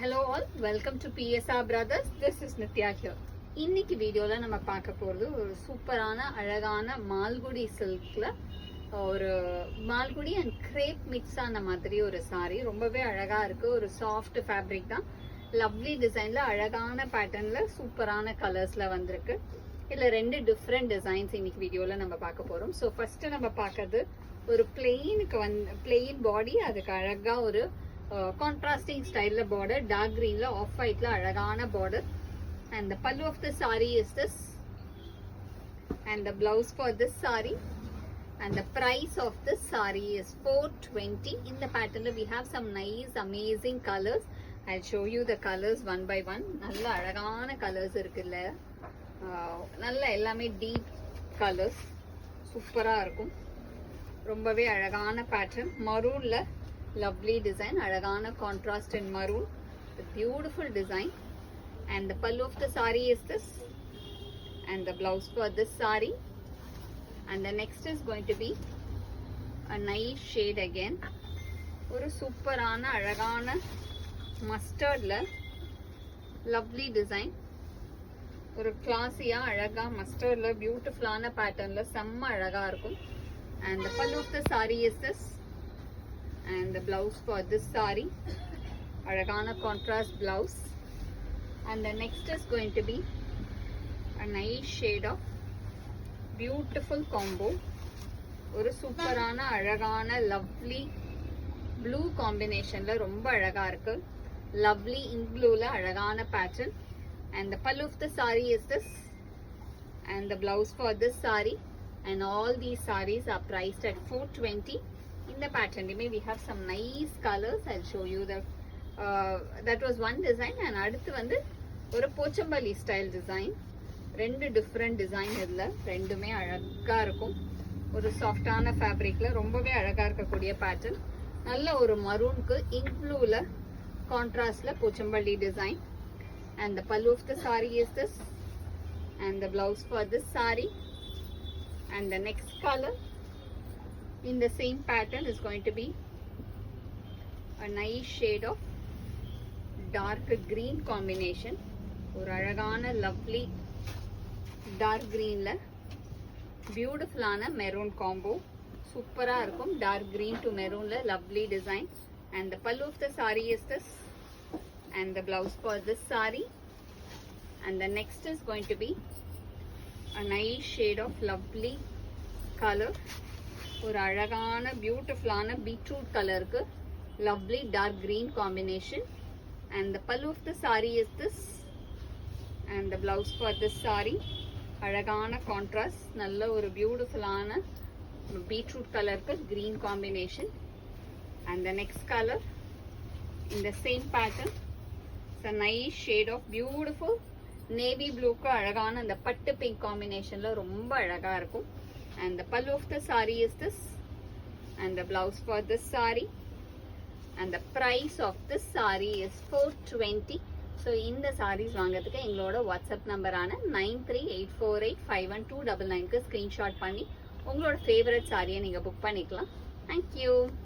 Hello all, welcome to PSR Brothers. This is Nitya here. இன்னைக்கு வீடியோல நம்ம பார்க்க போறது ஒரு சூப்பரான அழகான மால்குடி சில்க்ல ஒரு மால்குடி அண்ட் கிரேப் மிக்ஸ் ஆன மாதிரி ஒரு சாரி. ரொம்பவே அழகா இருக்கு. ஒரு சாஃப்ட் ஃபேப்ரிக் தான். லவ்லி டிசைன்ல அழகான பேட்டர்ன்ல சூப்பரான கலர்ஸ்ல வந்திருக்கு. இதுல ரெண்டு டிஃப்ரெண்ட் டிசைன்ஸ் இன்னைக்கு வீடியோல நம்ம பார்க்க போறோம். ஸோ ஃபர்ஸ்ட் நம்ம பார்க்கறது ஒரு பிளெயின் பாடி, அதுக்கு அழகா ஒரு contrasting style border, dark green la off white la alagana border, and the pallu of the saree is this, and the blouse for this saree, and the price of this saree is 420. In the pattern we have some nice amazing colors. I'll show you the colors one by one. Nalla alagana colors irukilla, nalla ellame deep colors, சூப்பரா இருக்கும். ரொம்பவே அழகான pattern. Maroon la lovely design, alagana contrast in maroon, the beautiful design, and the pallu of the saree is this, and the blouse for this saree, and the next is going to be a nice shade again, oru super ana alagana mustard la lovely design, oru classy alaga mustard la beautiful ana pattern la semma alaga irukum, and the pallu of the saree is this, and the blouse for this saree, alagana contrast blouse, and the next is going to be a nice shade of beautiful combo, oru superana alagana lovely blue combination la romba alaga irukku, lovely ink blue la alagana pattern, and the pallu of the saree is this, and the blouse for this saree, and all these sarees are priced at 420. In the pattern we have some nice colors. I'll show you the that was one design, and aduthu vandu oru pochambali style design, rendu different design idla rendume alaga irukum, oru soft ana fabric la rombave alaga irukkudiya pattern, nalla oru maroon ku ink blue la contrast la pochambali design, and the pallu of the saree is this, and the blouse for this saree, and the next color in the same pattern is going to be a nice shade of dark green combination, or alagana lovely dark green la beautiful ana maroon combo, super ah irukum, dark green to maroon la lovely design, and the pallu of the saree is this, and the blouse for this saree, and the next is going to be a nice shade of lovely color, ஒரு அழகான பியூட்டிஃபுல்லான beetroot கலருக்கு lovely dark green combination, and the pallu of the saree is this, and the blouse for this saree, அழகான contrast, நல்ல ஒரு பியூட்டிஃபுல்லான beetroot கலருக்கு green combination, and the next color in the same pattern, it's a nice shade of beautiful navy blue க்கு அழகான அந்த பட்டு pink காம்பினேஷன்ல ரொம்ப அழகா இருக்கும், and the pallu of the saree is this, and the blouse for this saree, and the price of this saree is 420. so இந்த sarees வாங்குறதுக்கு எங்களோட வாட்ஸ்அப் நம்பரான 9384851299 க்கு ஸ்கிரீன்ஷாட் பண்ணி உங்களோட ஃபேவரட் சாரியை நீங்க புக் பண்ணிக்கலாம். Thank you.